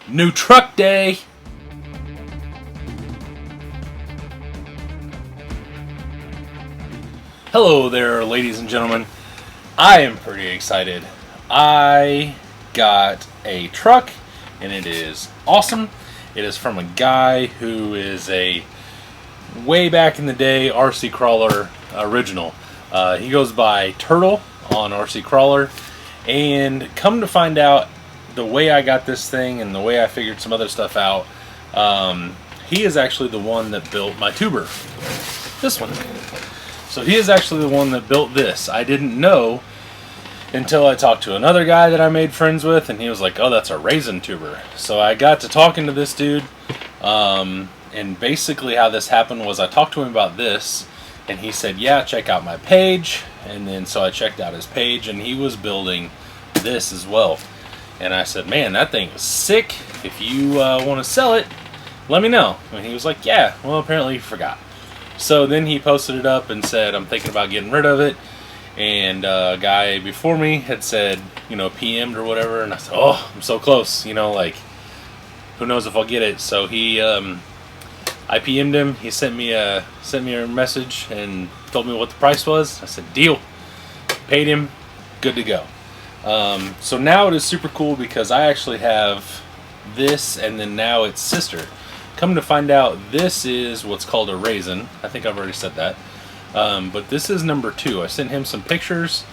New truck day! Hello there, ladies and gentlemen. I am pretty excited. I got a truck, and it is awesome. It is from a guy who is a way back in the day RC Crawler original. He goes by Turtle on RC Crawler, and come to find out, the way I got this thing and the way I figured some other stuff out, he is actually the one that built my tuber. This one. So he is actually the one that built this. I didn't know until I talked to another guy that I made friends with, and he was like, oh, that's a raisin tuber. So I got to talking to this dude, and basically how this happened was I talked to him about this, and he said, yeah, check out my page. And then so I checked out his page, and he was building this as well. And I said, man, that thing is sick. If you want to sell it, let me know. And he was like, yeah, well, apparently he forgot. So then he posted it up and said, I'm thinking about getting rid of it. And a guy before me had said, you know, PM'd or whatever. And I said, oh, I'm so close. You know, like, who knows if I'll get it. So he, I PM'd him. He sent me a message and told me what the price was. I said, deal. Paid him. Good to go. So now it is super cool because I actually have this, and then now its sister. Come to find out, this is what's called a raisin. I think I've already said that. But this is number 2. I sent him some pictures,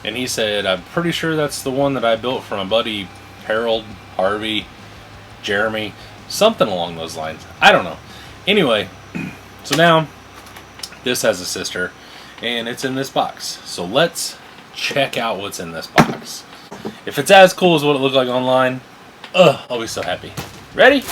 and he said, I'm pretty sure that's the one that I built for my buddy Harold, Harvey, Jeremy, something along those lines. I don't know. Anyway, so now this has a sister, and it's in this box. So let's check out what's in this box. If it's as cool as what it looked like online, I'll be so happy. Ready?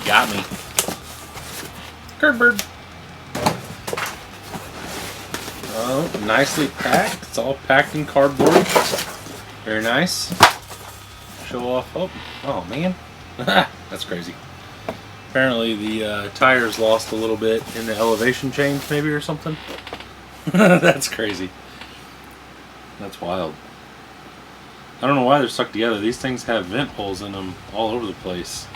Got me. Curd. Oh, nicely packed. It's all packed in cardboard. Very nice. Show off. Oh man. That's crazy. Apparently the tires lost a little bit in the elevation change, maybe, or something. That's crazy. That's wild. I don't know why they're stuck together. These things have vent holes in them all over the place.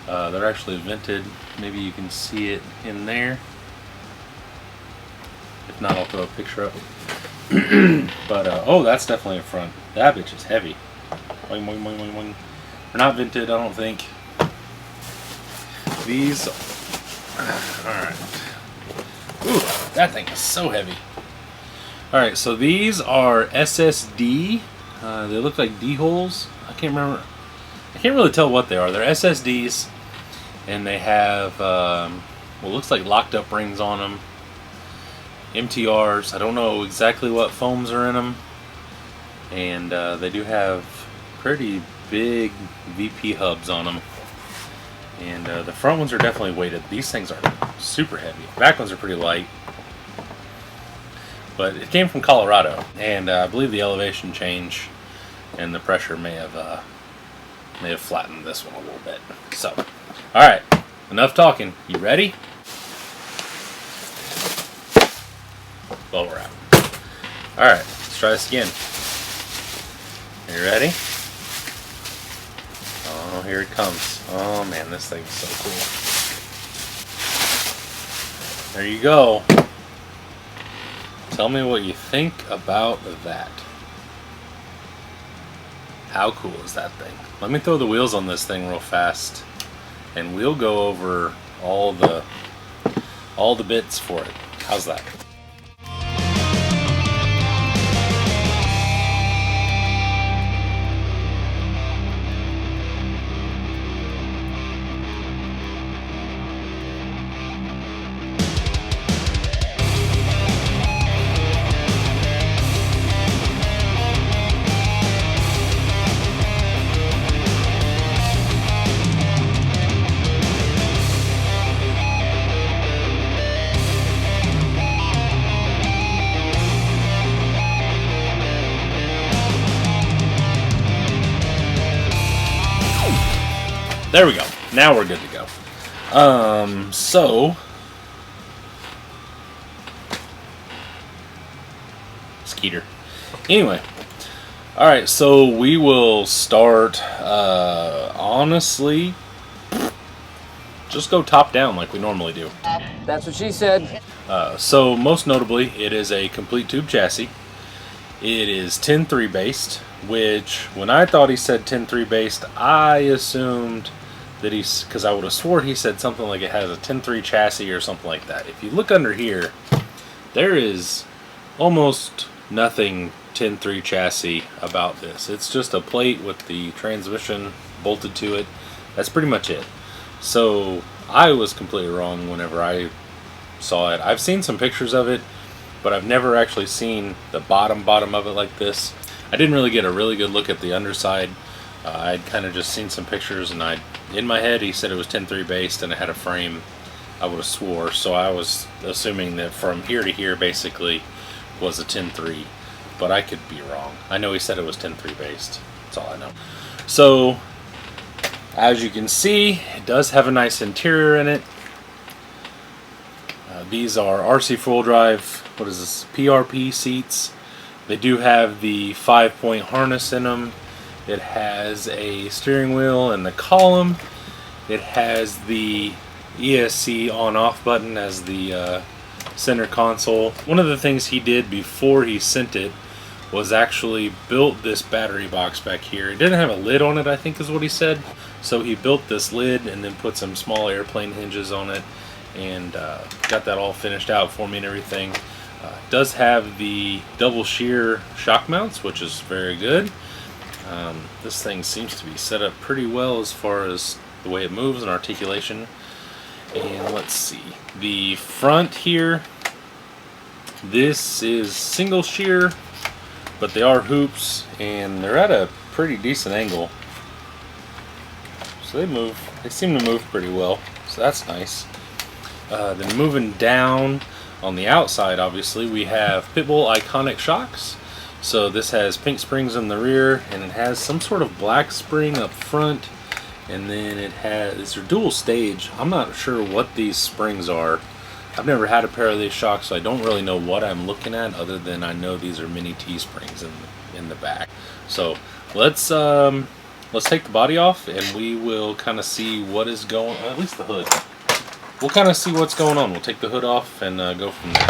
They're actually vented. Maybe you can see it in there. If not, I'll throw a picture up. But, oh, that's definitely a front. That bitch is heavy. Boing, boing, boing, boing, boing. They're not vented, I don't think. These... Alright. Ooh, that thing is so heavy. Alright, so these are SSD. They look like D-holes. I can't remember. I can't really tell what they are. They're SSDs, and they have, well, looks like locked up rings on them. MTRs. I don't know exactly what foams are in them. And they do have pretty big VP hubs on them. And the front ones are definitely weighted. These things are super heavy. The back ones are pretty light. But it came from Colorado. And I believe the elevation change and the pressure may have flattened this one a little bit. So, alright, enough talking. You ready? Well, we're out. Alright, let's try this again. Are you ready? Oh, here it comes. Oh man, this thing is so cool. There you go. Tell me what you think about that. How cool is that thing? Let me throw the wheels on this thing real fast, and we'll go over all the bits for it. How's that? There we go. Now we're good to go. So Skeeter. Anyway, all right. So we will start. Honestly, just go top down like we normally do. That's what she said. So most notably, it is a complete tube chassis. It is 10.3 based, which when I thought he said 10.3 based, I assumed that because I would have swore he said something like it has a 10.3 chassis or something like that. If you look under here, there is almost nothing 10.3 chassis about this. It's just a plate with the transmission bolted to it. That's pretty much it. So I was completely wrong whenever I saw it. I've seen some pictures of it, but I've never actually seen the bottom of it like this. I didn't really get a really good look at the underside. I'd kind of just seen some pictures, and in my head he said it was 10.3 based and it had a frame. I would have swore, so I was assuming that from here to here basically was a 10.3, but I could be wrong. I know he said it was 10.3 based. That's all I know. So as you can see, it does have a nice interior in it. These are RC four-wheel drive, what is this, PRP seats. They do have the 5-point harness in them. It has a steering wheel and the column. It has the ESC on-off button as the center console. One of the things he did before he sent it was actually built this battery box back here. It didn't have a lid on it, I think is what he said. So he built this lid and then put some small airplane hinges on it, and got that all finished out for me and everything. It does have the double shear shock mounts, which is very good. This thing seems to be set up pretty well as far as the way it moves and articulation. And let's see, the front here, this is single shear, but they are hoops and they're at a pretty decent angle. So they seem to move pretty well, so that's nice. Then moving down on the outside, obviously, we have Pitbull Iconic shocks. So this has pink springs in the rear, and it has some sort of black spring up front, and then these are dual stage. I'm not sure what these springs are. I've never had a pair of these shocks, so I don't really know what I'm looking at, other than I know these are mini T-springs in the back. So let's take the body off, and we will kind of see what is going on, at least the hood. We'll kind of see what's going on. We'll take the hood off and go from there.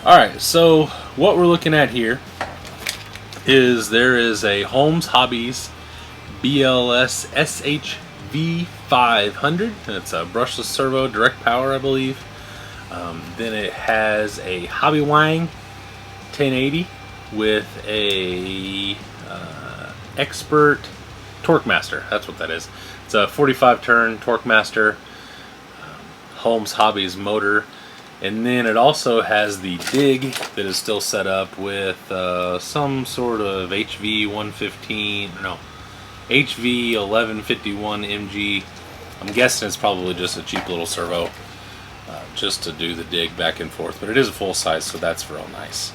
Alright, so what we're looking at here is there is a Holmes Hobbies BLS SHV500. It's a brushless servo, direct power, I believe. Then it has a Hobby Wang 1080 with a Expert Torque Master. That's what that is. It's a 45 turn Torque Master, Holmes Hobbies motor, and then it also has the dig that is still set up with some sort of HV1151 MG. I'm guessing it's probably just a cheap little servo just to do the dig back and forth, but it is a full size, so that's real nice.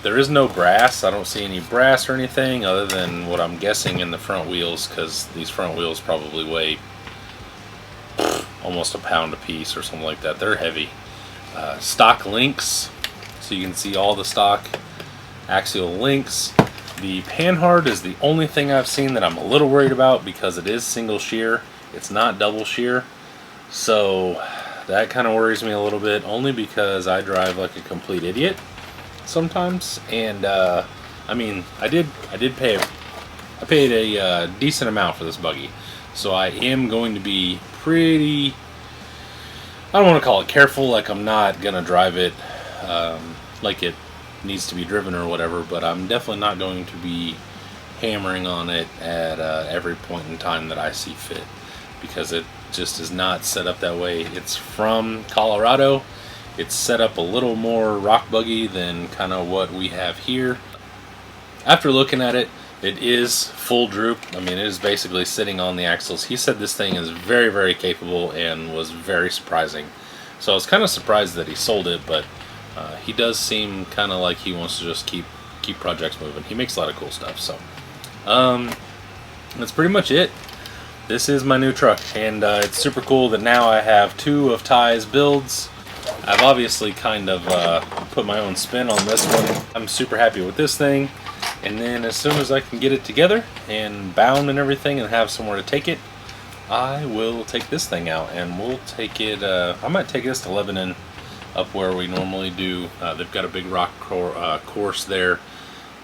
There is no brass. I don't see any brass or anything other than what I'm guessing in the front wheels, because these front wheels probably weigh almost a pound a piece or something like that. They're heavy. Stock links, so you can see all the stock axial links. The panhard is the only thing I've seen that I'm a little worried about, because it is single shear. It's not double shear, so that kind of worries me a little bit, only because I drive like a complete idiot sometimes. And I mean, I paid a decent amount for this buggy, so I am going to be pretty, I don't want to call it careful, like I'm not gonna drive it like it needs to be driven or whatever, but I'm definitely not going to be hammering on it at every point in time that I see fit, because it just is not set up that way. It's from Colorado. It's set up a little more rock buggy than kind of what we have here. After looking at it, it is full droop. I mean, it is basically sitting on the axles. He said this thing is very, very capable and was very surprising. So I was kind of surprised that he sold it, but He does seem kind of like he wants to just keep projects moving. He makes a lot of cool stuff. So that's pretty much it. This is my new truck, and it's super cool that now I have 2 of Ty's builds. I've obviously kind of put my own spin on this one. I'm super happy with this thing, and then as soon as I can get it together and bound and everything and have somewhere to take it, I will take this thing out, and we'll take it, I might take this to Lebanon, up where we normally do. They've got a big rock course there.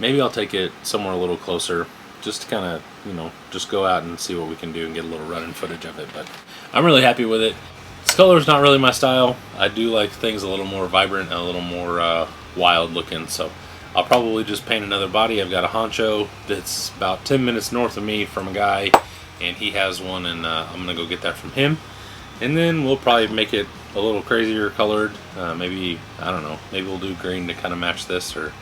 Maybe I'll take it somewhere a little closer, just to kind of, you know, just go out and see what we can do and get a little running footage of it. But I'm really happy with it. This color is not really my style. I do like things a little more vibrant and a little more wild looking, so I'll probably just paint another body. I've got a honcho that's about 10 minutes north of me from a guy, and he has one, and I'm gonna go get that from him. And then we'll probably make it a little crazier colored. Maybe, I don't know, maybe we'll do green to kind of match this, or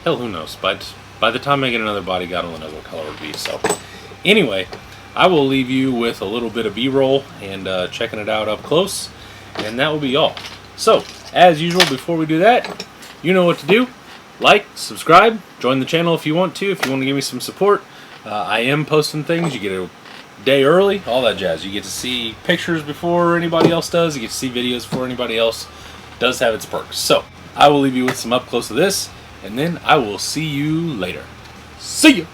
hell, who knows. But by the time I get another body, God only knows what color it would be. So anyway, I will leave you with a little bit of B-roll and checking it out up close, and that will be all. So as usual, before we do that, you know what to do. Like, subscribe, join the channel if you want to give me some support. I am posting things. You get a day early, all that jazz. You get to see pictures before anybody else does. You get to see videos before anybody else. It does have its perks. So I will leave you with some up close of this, and then I will see you later. See ya!